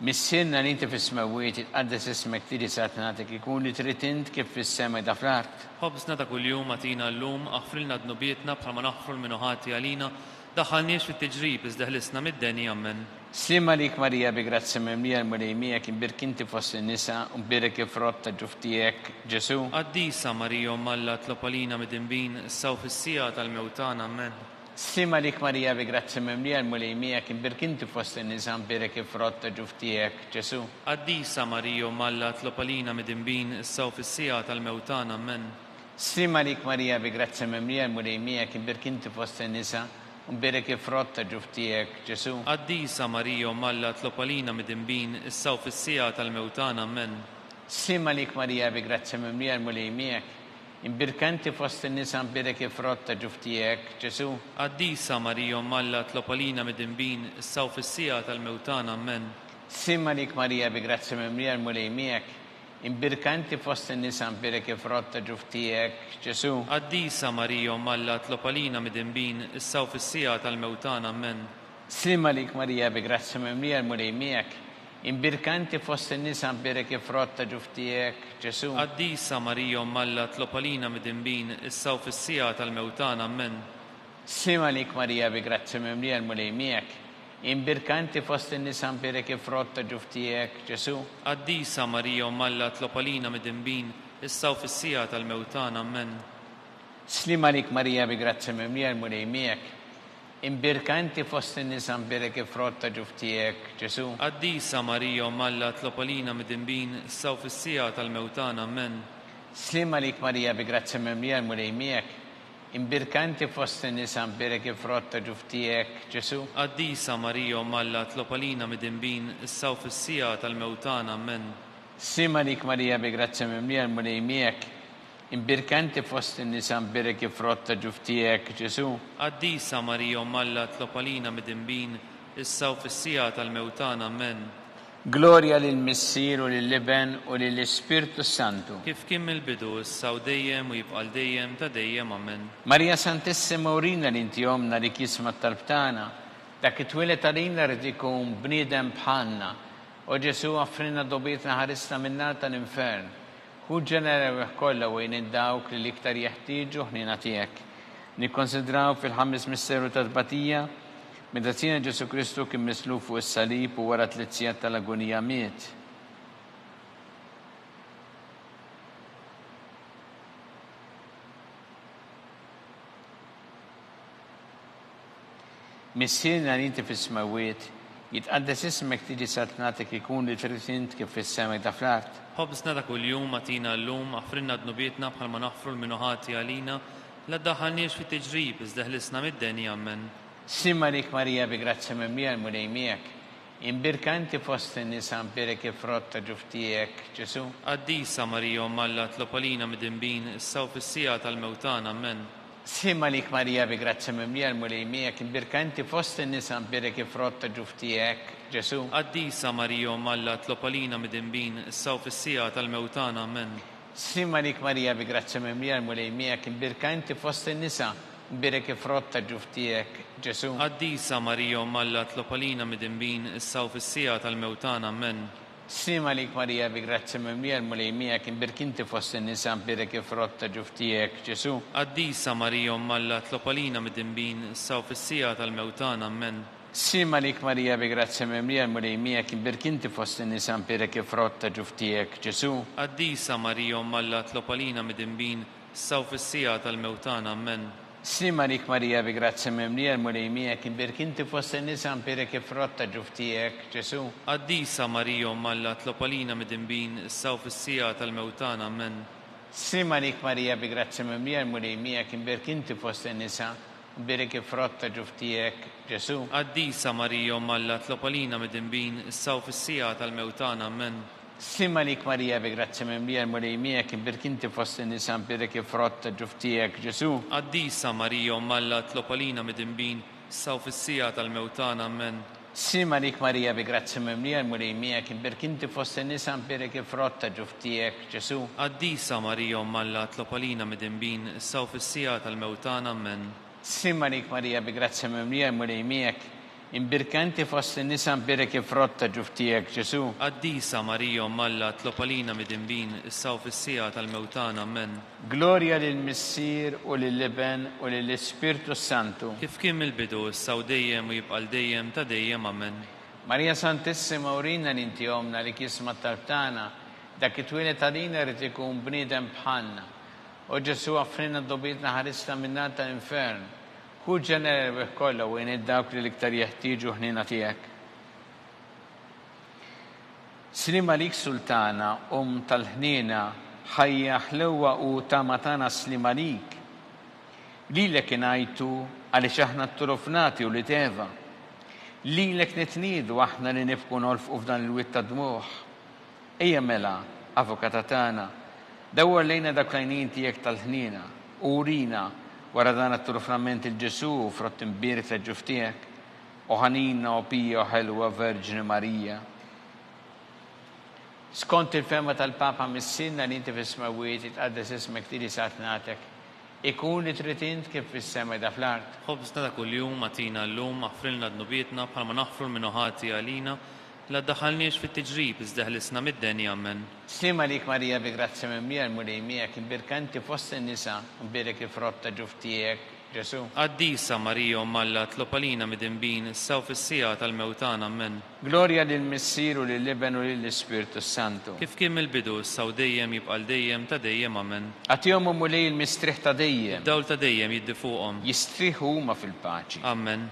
Missinna li inti fis-smawiet tqaddes ismek tiġi satnatek ikun li trid int kif fis-sema da fl-art. Ħobżna ta' kuljum atina llum aħfrilna dnubietna bħalma naħfru l-minuħati għalina daħħalniex fit-tiġrib iżda ħlisna mid-denja ammen. Slima lik Marija bi grazza memlija l-mulejmijek imbirkinti fost in-nisa u mbirek ifrotta ġuftijek Ġesu. Qaddisa Marija u Malla tlopalina mid-dinbin issaw fis-sija tal-mewtana ammen. Slima lik Marija bi grazza memlija l-mulejmijek imbirkinti fost in-nisa mbirek ifrotta ġuftijek Ġesu. Qaddisa Marija u Malla tlopalina mid-dinbin issaw fis-sija tal-mewtana ammen. Slima lik Marija bi grazza memlija l-mulejmijek imbirkinti fost in-nisa u mbirek ifrotta ġuftijek Ġesu. Qaddisa Marija u Malla tlopalina mid-dinbin issaw fis-sija tal-mewtana ammen. Slima lik Marija bi grazza memlija l-mulejmijek imbirkanti fost in-nisa mbirek ifrotta ġuftijek Ġesu. Qaddisa Marija u Malla tlopalina mid-dinbin issaw fis-sija tal-mewtana ammen. Slima lik Marija bi grazza memlija l-mulejmijek imbirkanti fost in-nisa mbirek ifrotta ġuftijek Ġesu. Qaddisa Marija u Malla tlopalina mid-dinbin issaw fis-sija tal-mewtana ammen. Slima lik Marija bi grazza memlija l-mulejmijek imbirkanti fost in-nisa mbirek ifrotta ġuftijek Ġesu. Qaddisa Marija u Malla tlopalina mid-dinbin issaw fis-sija tal-mewtana ammen. Slima lik Marija bi grazza memlija l-mulejmijek imbirkanti fost in-nisa mbirek ifrotta ġuftijek Ġesu. Qaddisa Marija u Malla tlopalina mid-dinbin issaw fis-sija tal-mewtana ammen. Slima lik Marija bi grazza memlija l-mulejmijek imbirkanti fost in-nisa mbirek ifrotta ġuftijek Ġesu. Qaddisa Marija u Malla tlopalina mid-dinbin issaw fis-sija tal-mewtana ammen. Slima lik Marija bi grazza memlija l-mulejmijek imbirkanti fost in-nisa mbirik il-frott ta' ġuf tiegħek, Ġesu. Qaddisa Marija Malla tlopalina mid-dinbin issa u fis-sija tal-mewtana amen. Sima lik Marija bi grazzja mimlija l-mulej miegħek, imbirkanti fost in-nisa mbirik il-frott ta' ġuf tiegħek, Ġesu. Qaddisa Marija Malla tlopalina mid-dinbin issa u fis-sija tal-mewtana amen. Gloria lill-Missier u lill-Iben u lill-Ispirtu Santu. Kif kien mill-bidu issa u dejjem u jibqa' dejjem ta' dejjem amen. Marija Santissima urina li inti jomna li kisma talbtana, dak it-twilet għalina rrid ikun bniedem bħalna. U Ġesu għaffrina dobietna ħarisna minna tal-infern. Hu ġenera kollha wejn id-dawk li l-iktar jeħtieġu ħnina tiegħek. Nikkonsidraw fil-ħames misteru tat-tbatija meta tina Ġesu Kristu kien misluf fuq is-salib u wara 3 sigħat tal-agonija miet. Missierna li inti fis-smawiet, jitqaddes ismek tiġi satnatek ikun li trid int kif fis-semek ta' fl-art. Ħobsna ta' kuljum atina llum aħfrinna dnubietna bħalma naħfru l-minuħati għalina la ddaħħalniex fi tiġrib iżda ħlisna mid-denja amen. Sima lik Marija bi grazzja mimlija l-mulej miegħek, imbirkanti fost in-nisa mbirik il-frott ta' ġuf tiegħek, Ġesu. Qaddisa Marija Malla tlopalina mid-dinbin issa u fis-sija tal-mewtana amen. Sima lik Marija bi grazzja mimlija l-mulej miegħek, imbirkanti fost in-nisa mbirik il-frott ta' ġuf tiegħek, Ġesu. Qaddisa Marija Malla tlopalina mid-dinbin issa u fis-sija tal-mewtana amen. Sima lik Marija bi grazzja mimlija l-mulej miegħek, imbirkanti fost in-nisa mbirik il-frott ta' ġuf tiegħek, Ġesu. Qaddisa Marija Malla tlopalina mid-dinbin issa u fis-sija tal-mewtana amen. Sima lik Marija bi grazzja mimlija l-mulej miegħek, imbirkinti fost in-nisa mbirik il-frott ta' ġuf tiegħek, Ġesu. Qaddisa Marija Malla tlopalina mid-dinbin issa u fis-sija tal-mewtana amen. Sima lik Marija bi grazzja mimlija l-mulej miegħek, imbirkinti fost in-nisa mbirik il-frott ta' ġuf tiegħek, Ġesu. Qaddisa Marija Malla tlopalina mid-dinbin issa u fis-sija tal-mewtana amen. Sima lik Marija bi grazzja mimlija l-mulej miegħek, imbirkinti fost in-nisa mbirik il-frott ta' ġuf tiegħek, Ġesu. Qaddisa Marija Malla tlopalina mid-dinbin issa u fis-sija tal-mewtana amen. Sima lik Marija bi grazzja mimlija l-mulej miegħek, imbirkinti fost in-nisa mbirik il-frott ta' ġuf tiegħek, Ġesu. Qaddisa Marija Malla tlopalina mid-dinbin issa u fis-sija tal-mewtana amen. Sima lik Marija bi grazzja mimlija l-mulej miegħek, imbirkinti fost in-nisa mbirik il-frott ta' ġuf tiegħek, Ġesu. Qaddisa Marija Malla tlopalina mid-dinbin issa u fis-sija tal-mewtana amen. Sima lik Marija bi grazzja mimlija l-mulej miegħek, imbirkinti fost in-nisa mbirik il-frott ta' ġuf tiegħek, Ġesu. Qaddisa Marija Malla tlopalina mid-dinbin issa u fis-sija tal-mewtana amen. Sima lik Marija bi grazzja mimlija l-mulej miegħek, imbirkanti fost in-nisa mbirik il-frott ta' ġuf tiegħek, Ġesu. Qaddisa Marija Malla tlopalina mid-dinbin issa u fis-sija tal-mewtana amen. Gloria lill-Missier u lill-Iben u lill-Ispirtu Santu. Kif kien mill-bidu issa u dejjem u jibqa' dejjem ta' dejjem amen. Marija Santissima urina li inti jomna li kisma talbtana, dak it-twilet għalina rrid ikun bniedem bħalna. U Ġesu għaffrina dobietna ħarisna minna tal-infern. Hu ġenera kollha wejn id-dawk li l-iktar jeħtieġu ħnina tiegħek. Slima lik Sultana, tal-ħnina, ħajja ħlewwa u tamatana slima lik. Lilek ingħajtu għaliex aħna t-turufnati u li teva. Lilek nitniedu aħna li nifku nolfqu f'dan il-witt ta' dmuħ. Ejja mela, avukata tagħna, dawwar lejna dak l-għajnien tiegħek tal-ħnina u urina wara dan it-turufnament il-Ġesu u frott imbierik ta' ġuf tiegħek, u ħanina u pija u ħelwa Verġini Marija. Skont il-fema tal-Papa missinna li inti fis-smawiet jitqaddes ismek tiġi satnatek, ikun li trid int kif fis-sema da fl-art. Ħobsna ta' kuljum atina llum aħfrilna dnubietna bħalma naħfru l-minuħati għalina la ddaħħalniex fit-tiġrib iżda ħlisna mid-denja amen. Sima lik Marija bi grazzja mimlija l-mulej miegħek, imbirkanti fost in-nisa mbirik il-frott ta' ġuf tiegħek, Ġesu. Qaddisa Marija Malla tlopalina mid-dinbin issa u fis-sija tal-mewtana amen. Gloria lill-Missier u lill-Iben u lill-Ispirtu Santu. Kif kien mill-bidu issa u dejjem jibqa' dejjem ta' dejjem amen. Għatihom mulej il-mistrieħ ta' dejjem. Dawl ta' dejjem jiddi fuqhom. Jistrieħu huma fil-paċi. Amen.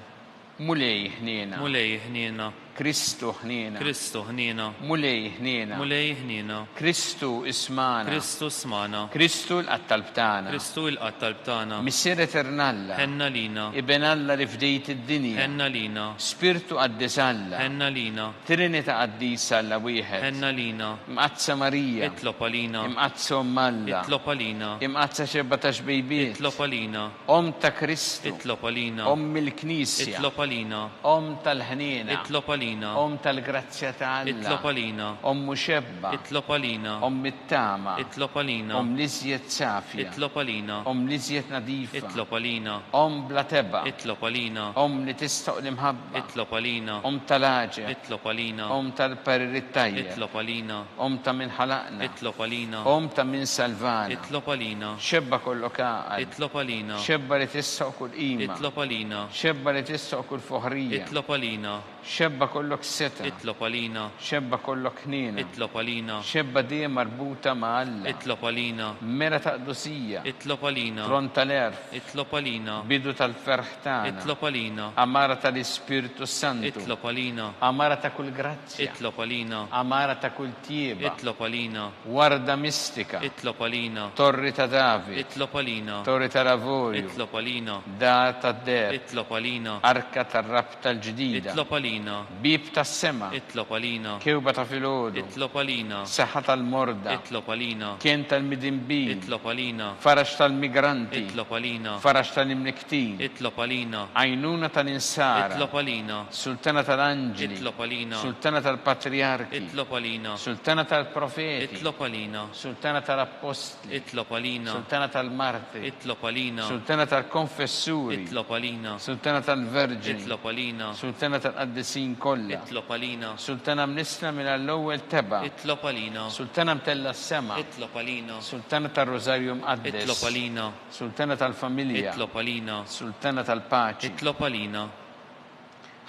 Mulej ħniena. Mulej ħniena. Kristu ħnina. Kristu ħnina. Mulej ħnina. Mulej ħnina. Kristu ismana. Kristu smana. Kristu l-qattal btana. Kristu il-qattal btana. Missier eternalla. Ħenna lina. Iben Alla li fdejt id-dinja. Ħenna lina. Spiritu qaddis Alla. Ħenna lina. Trinita qaddisa Alla wieħed. Ħenna lina. Imqazza Marija. Itlob għalina. Imqazza Umm Alla. Itlob għalina. Imqazza 17 bejbiet. Itlob għalina. Om ta' Kristu. Itlob għalina. Om il-Knisja. Itlob għalina. Om tal-ħnina. Itlob għalina. Om tal-grazzja ta' Alla. Itlob għalina. Om muxebba. Itlob għalina. Om it-tama. Itlob għalina. Om liżjed safja. Itlob għalina. Om liżjed nadifa. Itlob għalina. Om bla teba. Itlob għalina. Om li tistoq l-imħabba. Itlob għalina. Om tal-aġe. Itlob għalina. Om tal-paririt tajjeb. Itlob għalina. Om ta' min ħalaqna. Itlob għalina. Om ta' min salvana. Itlob għalina. Xebba kollok għaqal. Itlob għalina. Xebba li tistoq kull qima. Itlob għalina. Xebba li tistoq kull fuħrija. Itlob għalina. Xebba kollok seta. Itlob għalina. Xebba kollok ħnina. Itlob għalina. Xebba dija marbuta ma' Alla. Itlob għalina. Mera ta' qdusija. Itlob għalina. Front tal-erf. Itlob għalina. Bidu tal-ferħ tagħna. Itlob għalina. Amara tal-Ispiritu Santu. Itlob għalina. Amara ta' kull grazzja. Itlob għalina. Amara ta' kull tieba. Itlob għalina. Warda mistika. Itlob għalina. Torri ta' David. Itlob għalina. Torri ta' Lavorju. Itlob għalina. Dar ta' der. Itlob għalina. Arka tar-rab tal-ġdida. Itlob għalina. Bib tas-sema. Itlob għalina. Kewba ta' filgħodu. Itlob għalina. Saħħa tal-morda. Itlob għalina. Kien tal-midinbin. Itlob għalina. Farax tal-migranti. Itlob għalina. Farax tal-imniktin. Itlob għalina. Għajnuna tal-insara. Itlob għalina. Sultana tal-anġeli. Itlob għalina. Sultana tal-patriarki. Itlob għalina. Sultana tal-profeti. Itlob għalina. Sultana tal-apostli. Itlob għalina. Sultana tal-martiri. Itlob għalina. Sultana tal-konfessuri. Itlob għalina. Sultana tal-verġini. Itlob għalina. Sultana tal-qaddisin kollha. Itlob għalina. Sultana mnisna mill-ewwel teba. Itlob għalina. Sultana mtella s-sema. Itlob għalina. Sultana tal-Rożarju mqaddes. Itlob għalina. Sultana tal-familja. Itlob għalina. Sultana tal-paċi. Itlob għalina.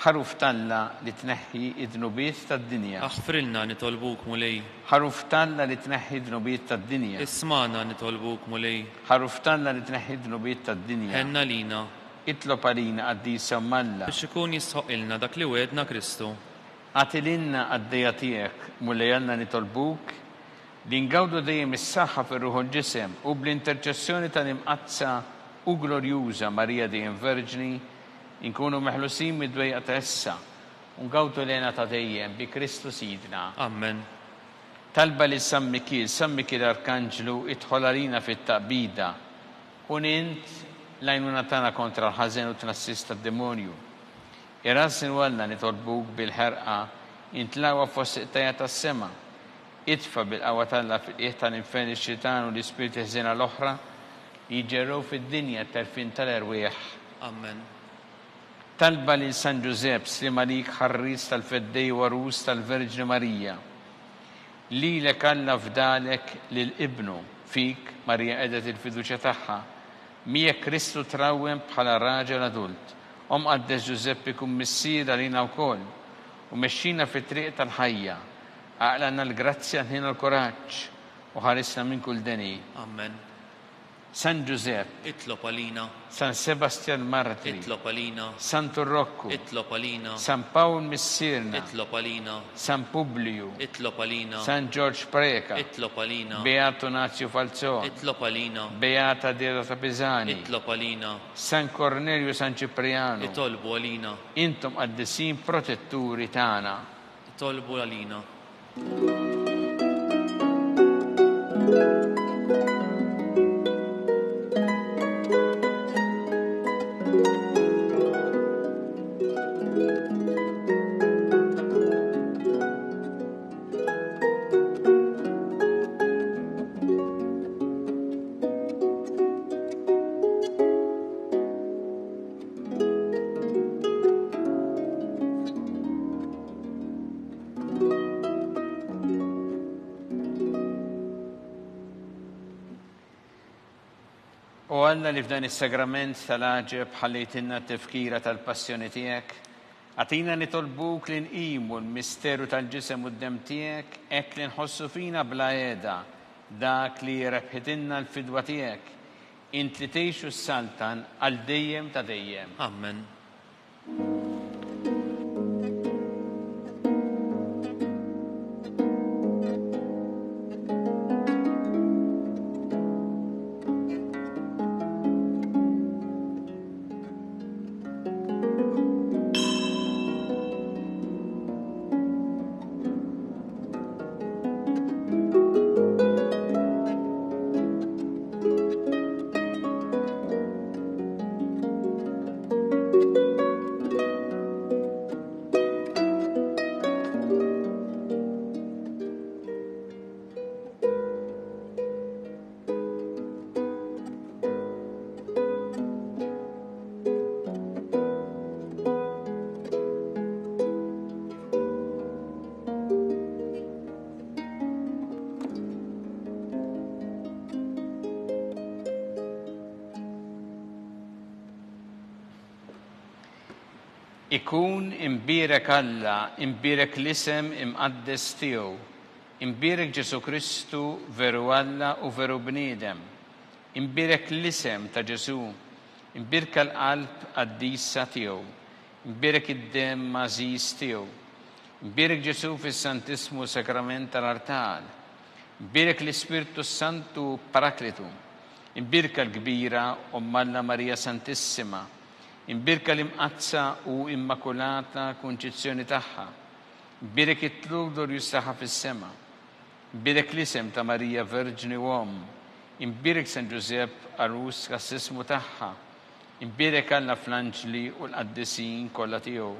ħaruf talla li tneħħi id-dnubiet tad-dinja. Aħfrilna nitolbuk mulej. ħaruf talla li tneħħi id-dnubiet tad-dinja. Ismana nitolbuk mulej. ħaruf talla li tneħħi id-dnubiet tad-dinja. Ħenna lina. Itlob għalina qaddisa Alla. Biex ikun jisħoqilna dak li wedna Kristu. Għatilinna għaddejja tiegħek mulejjalna nitolbuk li ngawdu dejjem is-saħħa fir-ruħ u l-ġisem u bl-interċessjoni tal-imqazza u glorjuża Marija dejjem Verġni inkunu meħlusin mid-dwejqa ta' issa u ngawdu lejna ta' dejjem bi Kristu Sidna. Amen. Talba li San Mikil Arkanġlu idħol għalina fit-taqbida u nint l-għajnuna tagħna kontra l-ħażen u tnassista d-demonju. Irrasin walla nitolbuk bil-ħerqa intlawa fost iqtajja tas-sema. Itfa bil-qawwa talla fil-qiegħ tal-infern ix-xitan u l-ispiriti ħżiena l-oħra jiġġerrew fid-dinja terfin tal-erwieħ. Amen. Talba lil San Ġusepp Slimalik ħarris tal-feddej warus tal-Verġni Marija. Lilek Alla fdalek lil-ibnu fik Marija qiegħda il-fiduċja tagħha. Miegħek Kristu trawwem bħala raġel adult. Qaddes Ġusepp ikun missier għalina wkoll u mexxina fit-triq tal-ħajja. Aqlanna l-grazzja ħina l-kuraġġ u ħarisna minn kull deni. Amen. San Giuseppe, Itlob għalina. San Sebastian Martiri, Itlob għalina. San Turrocco, Itlob għalina. San Paul Missirna, Itlob għalina. San Publiu, Itlob għalina. San George Preka, Itlob għalina. Beato Nazio Falzone, Itlob għalina. Beata Dieta Pisani, Itlob għalina. San Cornelio San Cipriano. Itolbu għalina. Intom qaddisin protetturi tagħna. Itolbu għalina. U Alla li f'dan is-sagrament tal-aġeb ħallejtilna t-tifkira tal-passjoni tiegħek, għatina nitolbuk li nqimu l-misteru tal-ġisem u d-dem tiegħek hekk li nħossu fina bla qiegħda dak li rebħitilna l-fidwa tiegħek, int li tgħixu s-saltan għal dejjem ta' dejjem. Amen. Ikun imbirek Alla, imbirek l-isem imqaddes tiegħu, imbirek Ġesu Kristu veru Alla u veru bniedem, imbirek l-isem ta' Ġesu, imbirka l-qalb qaddisa tiegħu, imbirek id-dem mażiż tiegħu, imbirek Ġesu fis-Santismu Sakrament tal-Artal, imbirek l-Ispirtu Santu Paraklitu, imbirka l-kbira Alla Marija Santissima, imbirka l-imqazza u immakulata kunċizzjoni tagħha, imbirek it-tlug Glorjus tagħha fis-sema, imbirek l-isem ta' Marija Verġni Uom, imbirek San Ġusepp Arus kassismu tagħha, imbirek Alla fl-anġli u l-qaddisin kollha tiegħu,